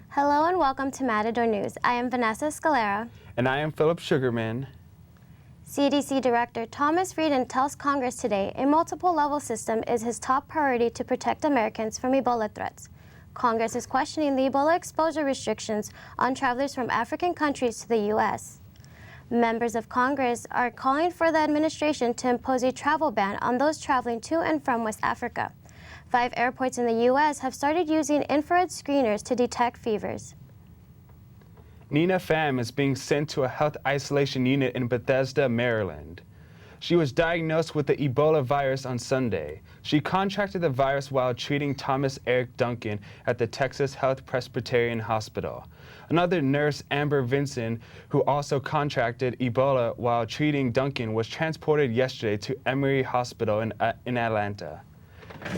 Hello and welcome to Matador News. I am Vanessa Escalera. And I am Phillip Sugarman. CDC Director Thomas Frieden tells Congress today a multiple-level system is his top priority to protect Americans from Ebola threats. Congress is questioning the Ebola exposure restrictions on travelers from African countries to the U.S. Members of Congress are calling for the administration to impose a travel ban on those traveling to and from West Africa. 5 airports in the U.S. have started using infrared screeners to detect fevers. Nina Pham is being sent to a health isolation unit in Bethesda, Maryland. She was diagnosed with the Ebola virus on Sunday. She contracted the virus while treating Thomas Eric Duncan at the Texas Health Presbyterian Hospital. Another nurse, Amber Vinson, who also contracted Ebola while treating Duncan, was transported yesterday to Emory Hospital in Atlanta.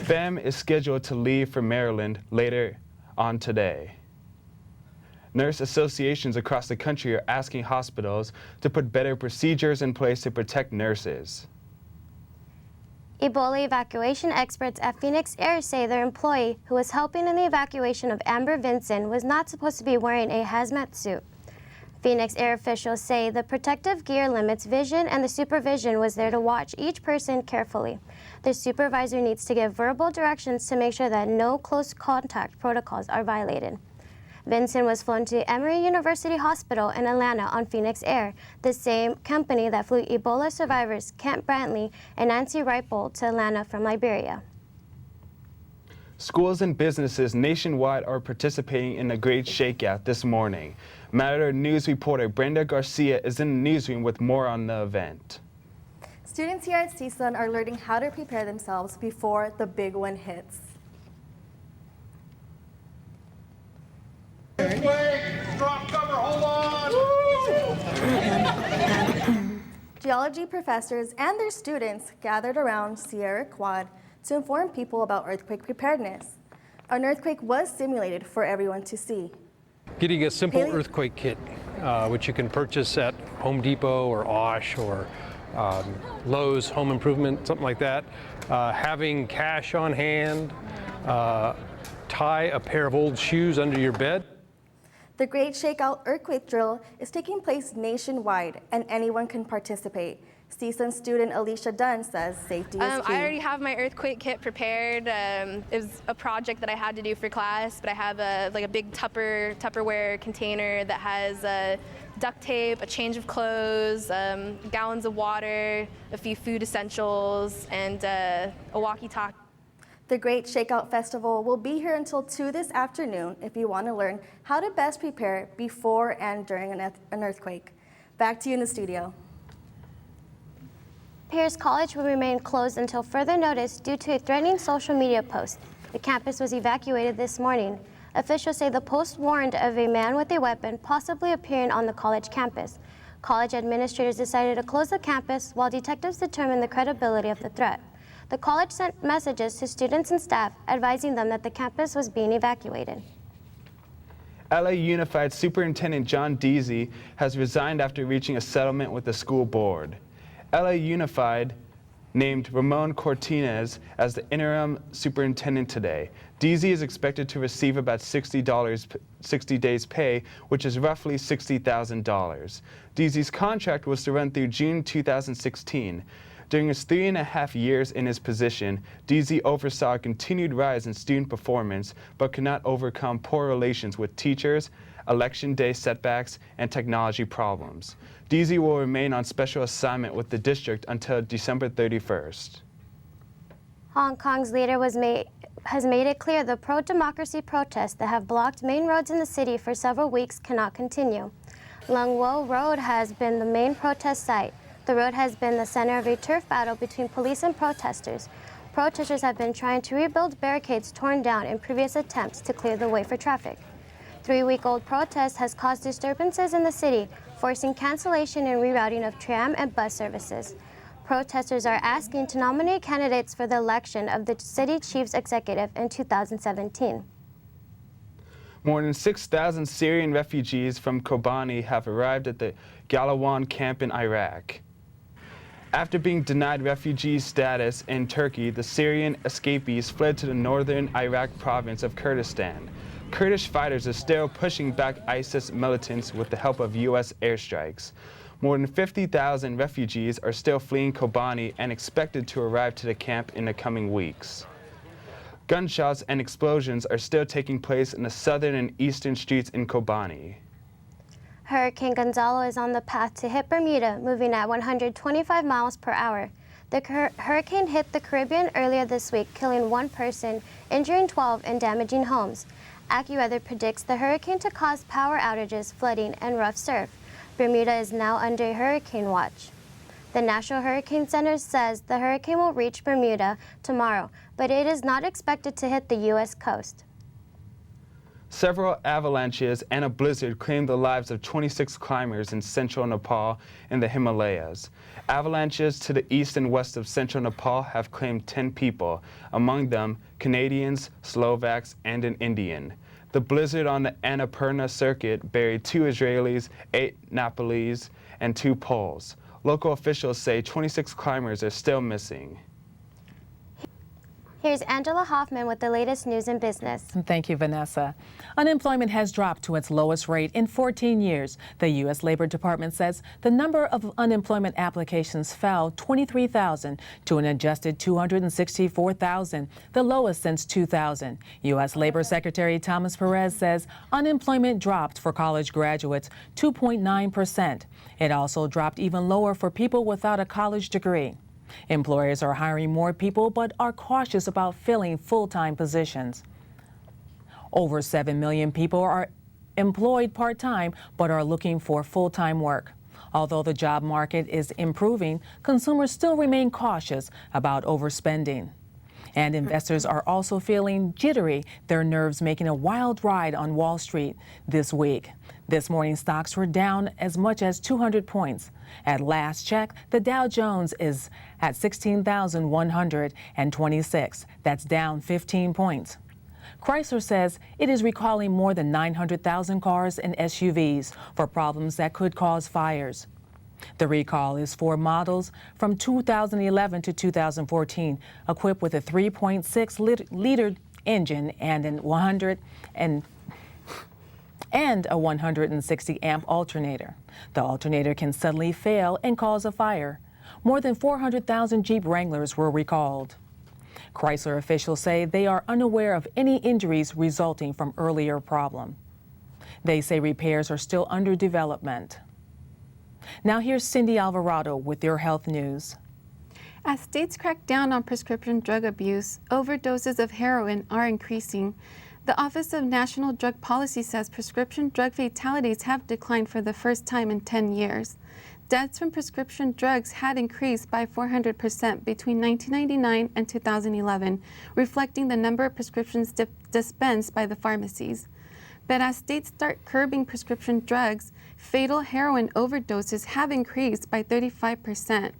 Pham is scheduled to leave for Maryland later on today. Nurse associations across the country are asking hospitals to put better procedures in place to protect nurses. Ebola evacuation experts at Phoenix Air say their employee who was helping in the evacuation of Amber Vinson was not supposed to be wearing a hazmat suit. Phoenix Air officials say the protective gear limits vision and the supervision was there to watch each person carefully. The supervisor needs to give verbal directions to make sure that no close contact protocols are violated. Vinson was flown to Emory University Hospital in Atlanta on Phoenix Air, the same company that flew Ebola survivors Kent Brantley and Nancy Ripple to Atlanta from Liberia. Schools and businesses nationwide are participating in the Great Shakeout this morning. Matador News reporter Brenda Garcia is in the newsroom with more on the event. Students here at CSUN are learning how to prepare themselves before the big one hits. Drop cover, hold on! Geology professors and their students gathered around Sierra Quad to inform people about earthquake preparedness. An earthquake was simulated for everyone to see. Getting a simple earthquake kit, which you can purchase at Home Depot or Osh or Lowe's Home Improvement, something like that. Having cash on hand, tie a pair of old shoes under your bed. The Great Shakeout earthquake drill is taking place nationwide and anyone can participate. CSUN student Alicia Dunn says safety is key. I already have my earthquake kit prepared. It was a project that I had to do for class, but I have a big Tupperware container that has duct tape, a change of clothes, gallons of water, a few food essentials, and a walkie-talkie. The Great Shakeout Festival will be here until 2 this afternoon if you want to learn how to best prepare before and during an earthquake. Back to you in the studio. Pierce College will remain closed until further notice due to a threatening social media post. The campus was evacuated this morning. Officials say the post warned of a man with a weapon possibly appearing on the college campus. College administrators decided to close the campus while detectives determined the credibility of the threat. The college sent messages to students and staff advising them that the campus was being evacuated. LA Unified Superintendent John Deasy has resigned after reaching a settlement with the school board. LA Unified named Ramon Cortines as the interim superintendent today. Deasy is expected to receive about $60 60 days pay, which is roughly $60,000. Deasy's contract was to run through June 2016. During his 3.5 years in his position, Deasy oversaw a continued rise in student performance, but could not overcome poor relations with teachers, election day setbacks, and technology problems. Deasy will remain on special assignment with the district until December 31st. Hong Kong's leader has made it clear the pro-democracy protests that have blocked main roads in the city for several weeks cannot continue. Lung Wo Road has been the main protest site. The road has been the center of a turf battle between police and protesters. Protesters have been trying to rebuild barricades torn down in previous attempts to clear the way for traffic. 3-week-old protest has caused disturbances in the city, forcing cancellation and rerouting of tram and bus services. Protesters are asking to nominate candidates for the election of the city chief's executive in 2017. More than 6,000 Syrian refugees from Kobani have arrived at the Galawan camp in Iraq. After being denied refugee status in Turkey, the Syrian escapees fled to the northern Iraq province of Kurdistan. Kurdish fighters are still pushing back ISIS militants with the help of U.S. airstrikes. More than 50,000 refugees are still fleeing Kobani and expected to arrive to the camp in the coming weeks. Gunshots and explosions are still taking place in the southern and eastern streets in Kobani. Hurricane Gonzalo is on the path to hit Bermuda, moving at 125 miles per hour. The hurricane hit the Caribbean earlier this week, killing 1 person, injuring 12, and damaging homes. AccuWeather predicts the hurricane to cause power outages, flooding, and rough surf. Bermuda is now under hurricane watch. The National Hurricane Center says the hurricane will reach Bermuda tomorrow, but it is not expected to hit the U.S. coast. Several avalanches and a blizzard claimed the lives of 26 climbers in central Nepal and the Himalayas. Avalanches to the east and west of central Nepal have claimed 10 people, among them Canadians, Slovaks, and an Indian. The blizzard on the Annapurna circuit buried 2 Israelis, 8 Nepalese, and 2 Poles. Local officials say 26 climbers are still missing. Here's Angela Hoffman with the latest news in business. Thank you, Vanessa. Unemployment has dropped to its lowest rate in 14 years. The U.S. Labor Department says the number of unemployment applications fell 23,000 to an adjusted 264,000, the lowest since 2000. U.S. Labor Secretary Thomas Frieden says unemployment dropped for college graduates 2.9%. It also dropped even lower for people without a college degree. Employers are hiring more people but are cautious about filling full-time positions. Over 7 million people are employed part-time but are looking for full-time work. Although the job market is improving, consumers still remain cautious about overspending. And investors are also feeling jittery, their nerves making a wild ride on Wall Street this week. This morning, stocks were down as much as 200 points. At last check, the Dow Jones is at 16,126. That's down 15 points. Chrysler says it is recalling more than 900,000 cars and SUVs for problems that could cause fires. The recall is for models from 2011 to 2014, equipped with a 3.6-liter engine and a 160-amp alternator. The alternator can suddenly fail and cause a fire. More than 400,000 Jeep Wranglers were recalled. Chrysler officials say they are unaware of any injuries resulting from earlier problem. They say repairs are still under development. Now here's Cyndy Alvarado with your health news. As states crack down on prescription drug abuse, overdoses of heroin are increasing. The Office of National Drug Policy says prescription drug fatalities have declined for the first time in 10 years. Deaths from prescription drugs had increased by 400% between 1999 and 2011, reflecting the number of prescriptions dispensed by the pharmacies. But as states start curbing prescription drugs, fatal heroin overdoses have increased by 35%.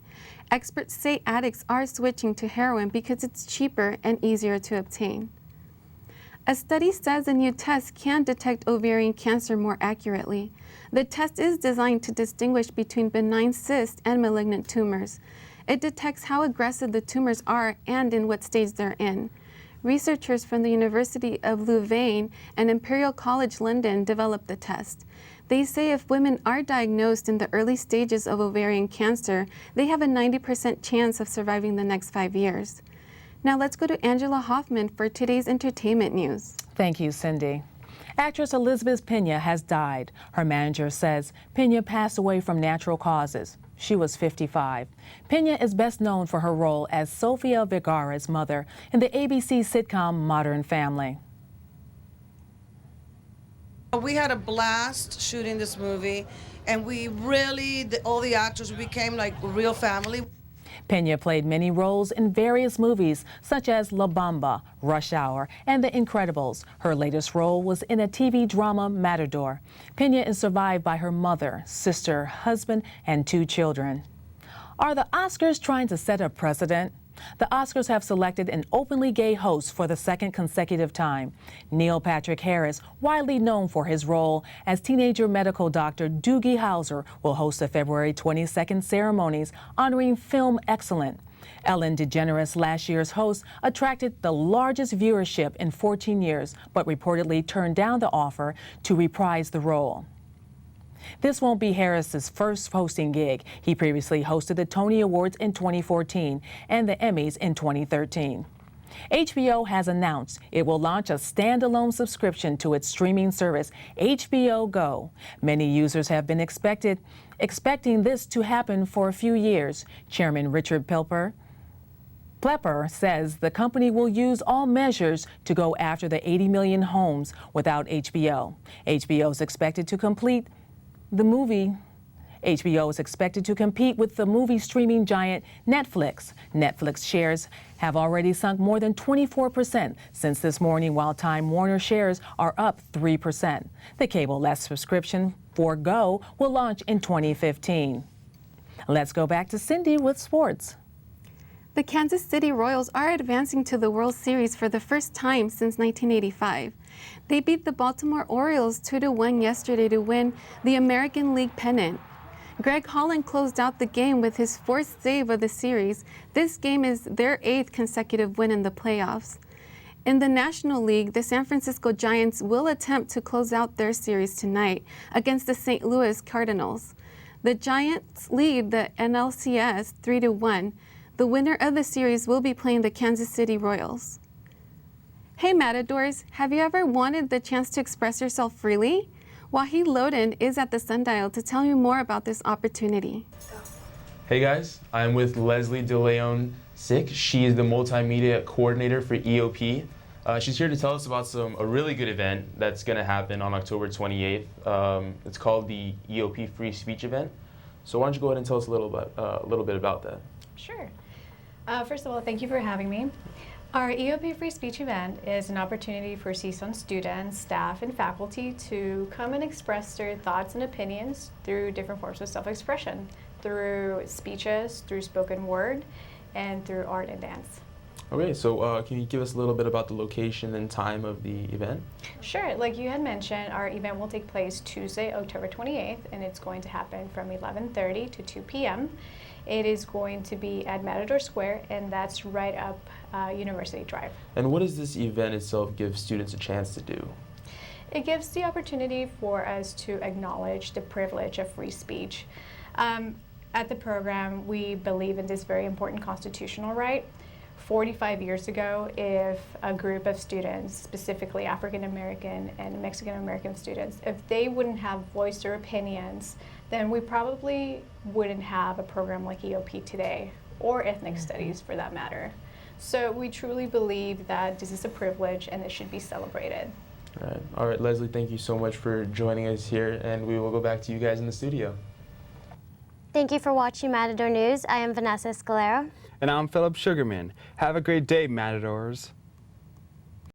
Experts say addicts are switching to heroin because it's cheaper and easier to obtain. A study says a new test can detect ovarian cancer more accurately. The test is designed to distinguish between benign cysts and malignant tumors. It detects how aggressive the tumors are and in what stage they're in. Researchers from the University of Louvain and Imperial College London developed the test. They say if women are diagnosed in the early stages of ovarian cancer, they have a 90% chance of surviving the next 5 years. Now let's go to Angela Hoffman for today's entertainment news. Thank you, Cyndy. Actress Elizabeth Pena has died. Her manager says Pena passed away from natural causes. She was 55. Pena is best known for her role as Sofia Vergara's mother in the ABC sitcom Modern Family. We had a blast shooting this movie, and we really, all the actors became like a real family. Pena played many roles in various movies, such as La Bamba, Rush Hour, and The Incredibles. Her latest role was in a TV drama, Matador. Pena is survived by her mother, sister, husband, and 2 children. Are the Oscars trying to set a precedent? The Oscars have selected an openly gay host for the second consecutive time. Neil Patrick Harris, widely known for his role as teenager medical doctor Doogie Howser, will host the February 22nd ceremonies honoring film excellence. Ellen DeGeneres, last year's host, attracted the largest viewership in 14 years, but reportedly turned down the offer to reprise the role. This won't be Harris's first hosting gig. He previously hosted the Tony Awards in 2014 and the Emmys in 2013. HBO has announced it will launch a standalone subscription to its streaming service, HBO Go. Many users have been expecting this to happen for a few years. Chairman Richard Plepper says the company will use all measures to go after the 80 million homes without HBO. HBO is expected to compete with the movie streaming giant Netflix. Netflix shares have already sunk more than 24% since this morning, while Time Warner shares are up 3%. The cable-less subscription for Go will launch in 2015. Let's go back to Cyndy with sports. The Kansas City Royals are advancing to the World Series for the first time since 1985. They beat the Baltimore Orioles 2-1 yesterday to win the American League pennant. Greg Holland closed out the game with his fourth save of the series. This game is their 8th consecutive win in the playoffs. In the National League, the San Francisco Giants will attempt to close out their series tonight against the St. Louis Cardinals. The Giants lead the NLCS 3-1. The winner of the series will be playing the Kansas City Royals. Hey Matadors, have you ever wanted the chance to express yourself freely? Wahid Lodin is at the Sundial to tell you more about this opportunity. Hey guys, I'm with Leslie DeLeon Tzic. She is the multimedia coordinator for EOP. She's here to tell us about a really good event that's going to happen on October 28th. It's called the EOP Free Speech Event. So why don't you go ahead and tell us a little bit about that? Sure. First of all, thank you for having me. Our EOP Free Speech event is an opportunity for CSUN students, staff, and faculty to come and express their thoughts and opinions through different forms of self-expression, through speeches, through spoken word, and through art and dance. Okay, so can you give us a little bit about the location and time of the event? Sure. Like you had mentioned, our event will take place Tuesday, October 28th, and it's going to happen from 11:30 to 2 p.m. It is going to be at Matador Square, and that's right up University Drive. And what does this event itself give students a chance to do? It gives the opportunity for us to acknowledge the privilege of free speech. At the program, we believe in this very important constitutional right. 45 years ago, if a group of students, specifically African American and Mexican American students, if they wouldn't have voiced their opinions, then we probably wouldn't have a program like EOP today, or ethnic studies for that matter. So we truly believe that this is a privilege and it should be celebrated. All right, Leslie, thank you so much for joining us here, and we will go back to you guys in the studio. Thank you for watching Matador News. I am Vanessa Escalera. And I'm Phillip Sugarman. Have a great day, Matadors.